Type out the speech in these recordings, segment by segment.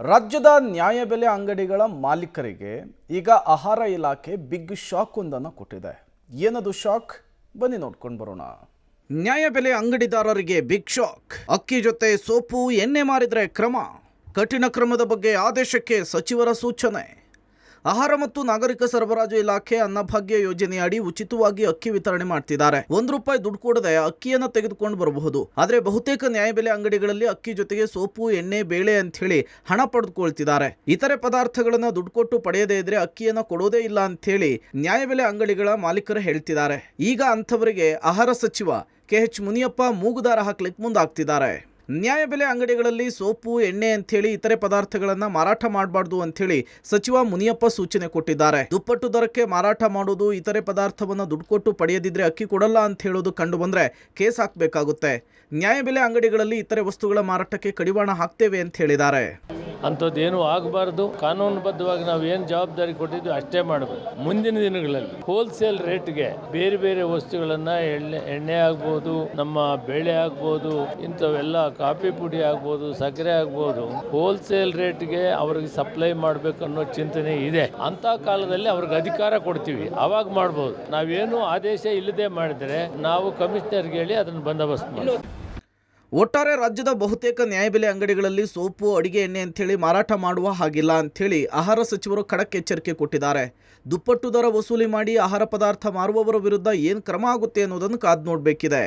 ರಾಜ್ಯದ ನ್ಯಾಯಬೆಲೆ ಅಂಗಡಿಗಳ ಮಾಲೀಕರಿಗೆ ಈಗ ಆಹಾರ ಇಲಾಖೆ ಬಿಗ್ ಶಾಕ್ ಒಂದನ್ನು ಕೊಟ್ಟಿದೆ. ಏನದು ಶಾಕ್? ಬನ್ನಿ ನೋಡ್ಕೊಂಡು ಬರೋಣ. ನ್ಯಾಯಬೆಲೆ ಅಂಗಡಿದಾರರಿಗೆ ಬಿಗ್ ಶಾಕ್. ಅಕ್ಕಿ ಜೊತೆ ಸೋಪು ಎಣ್ಣೆ ಮಾರಿದ್ರೆ ಕ್ರಮ. ಕಠಿಣ ಕ್ರಮದ ಬಗ್ಗೆ ಆದೇಶಕ್ಕೆ ಸಚಿವರ ಸೂಚನೆ. ಆಹಾರ ಮತ್ತು ನಾಗರಿಕ ಸರಬರಾಜು ಇಲಾಖೆ ಅನ್ನಭಾಗ್ಯ ಯೋಜನೆಯಡಿ ಉಚಿತವಾಗಿ ಅಕ್ಕಿ ವಿತರಣೆ ಮಾಡ್ತಿದ್ದಾರೆ. ₹1 ದುಡ್ಡು ಕೊಡದೆ ಅಕ್ಕಿಯನ್ನು ತೆಗೆದುಕೊಂಡು ಬರಬಹುದು. ಆದರೆ ಬಹುತೇಕ ನ್ಯಾಯಬೆಲೆ ಅಂಗಡಿಗಳಲ್ಲಿ ಅಕ್ಕಿ ಜೊತೆಗೆ ಸೋಪು, ಎಣ್ಣೆ, ಬೇಳೆ ಅಂತ ಹೇಳಿ ಹಣ ಪಡೆದುಕೊಳ್ತಿದ್ದಾರೆ. ಇತರೆ ಪದಾರ್ಥಗಳನ್ನ ದುಡ್ಡು ಕೊಟ್ಟು ಪಡೆಯದೇ ಇದ್ರೆ ಅಕ್ಕಿಯನ್ನು ಕೊಡೋದೇ ಇಲ್ಲ ಅಂತ ಹೇಳಿ ನ್ಯಾಯಬೆಲೆ ಅಂಗಡಿಗಳ ಮಾಲೀಕರು ಹೇಳ್ತಿದ್ದಾರೆ. ಈಗ ಅಂಥವರಿಗೆ ಆಹಾರ ಸಚಿವ KH ಮುನಿಯಪ್ಪ ಮೂಗುದಾರ ಹಾಕ್ಲಿಕ್ಕೆ ಮುಂದಾಗ್ತಿದ್ದಾರೆ. ನ್ಯಾಯಬೆಲೆ ಅಂಗಡಿಗಳಲ್ಲಿ ಸೋಪು, ಎಣ್ಣೆ ಅಂಥೇಳಿ ಇತರೆ ಪದಾರ್ಥಗಳನ್ನು ಮಾರಾಟ ಮಾಡಬಾರ್ದು ಅಂಥೇಳಿ ಸಚಿವ ಮುನಿಯಪ್ಪ ಸೂಚನೆ ಕೊಟ್ಟಿದ್ದಾರೆ. ದುಪ್ಪಟ್ಟು ದರಕ್ಕೆ ಮಾರಾಟ ಮಾಡೋದು, ಇತರೆ ಪದಾರ್ಥವನ್ನು ದುಡ್ಡು ಕೊಟ್ಟು ಪಡೆಯದಿದ್ರೆ ಅಕ್ಕಿ ಕೊಡಲ್ಲ ಅಂತ ಹೇಳೋದು ಕಂಡು ಬಂದರೆ ಕೇಸ್ ಹಾಕಬೇಕಾಗುತ್ತೆ. ನ್ಯಾಯಬೆಲೆ ಅಂಗಡಿಗಳಲ್ಲಿ ಇತರೆ ವಸ್ತುಗಳ ಮಾರಾಟಕ್ಕೆ ಕಡಿವಾಣ ಹಾಕ್ತೇವೆ ಅಂತ ಹೇಳಿದ್ದಾರೆ. ಅಂಥದ್ದೇನು ಆಗಬಾರ್ದು. ಕಾನೂನುಬದ್ಧವಾಗಿ ನಾವು ಏನು ಜವಾಬ್ದಾರಿ ಕೊಟ್ಟಿದ್ವಿ ಅಷ್ಟೇ ಮಾಡಬೇಕು. ಮುಂದಿನ ದಿನಗಳಲ್ಲಿ ಹೋಲ್ಸೇಲ್ ರೇಟ್ಗೆ ಬೇರೆ ಬೇರೆ ವಸ್ತುಗಳನ್ನು ಎಣ್ಣೆ ಆಗ್ಬೋದು, ನಮ್ಮ ಬೇಳೆ ಆಗ್ಬೋದು, ಇಂಥವೆಲ್ಲ ಕಾಫಿ ಪುಡಿ ಆಗ್ಬೋದು, ಸಕ್ಕರೆ ಆಗ್ಬೋದು, ಹೋಲ್ಸೇಲ್ ರೇಟ್ಗೆ ಅವ್ರಿಗೆ ಸಪ್ಲೈ ಮಾಡಬೇಕು ಅನ್ನೋ ಚಿಂತನೆ ಇದೆ. ಅಂಥ ಕಾಲದಲ್ಲಿ ಅವ್ರಿಗೆ ಅಧಿಕಾರ ಕೊಡ್ತೀವಿ, ಅವಾಗ ಮಾಡ್ಬೋದು. ನಾವೇನು ಆದೇಶ ಇಲ್ಲದೆ ಮಾಡಿದರೆ ನಾವು ಕಮಿಷನರ್ಗೆ ಹೇಳಿ ಅದನ್ನು ಬಂದೋಬಸ್ತ್ ಮಾಡ್ತೀವಿ. ಒಟ್ಟಾರೆ ರಾಜ್ಯದ ಬಹುತೇಕ ನ್ಯಾಯಬೆಲೆ ಅಂಗಡಿಗಳಲ್ಲಿ ಸೋಪು, ಅಡಿಗೆ ಎಣ್ಣೆ ಅಂಥೇಳಿ ಮಾರಾಟ ಮಾಡುವ ಹಾಗಿಲ್ಲ ಅಂಥೇಳಿ ಆಹಾರ ಸಚಿವರು ಖಡಕ್ ಎಚ್ಚರಿಕೆ ಕೊಟ್ಟಿದ್ದಾರೆ. ದುಪ್ಪಟ್ಟು ದರ ವಸೂಲಿ ಮಾಡಿ ಆಹಾರ ಪದಾರ್ಥ ಮಾರುವವರ ವಿರುದ್ಧ ಏನು ಕ್ರಮ ಆಗುತ್ತೆ ಅನ್ನೋದನ್ನು ಕಾದು ನೋಡಬೇಕಿದೆ.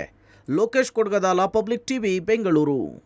Lokesh Kodgadala, public TV, Bengaluru.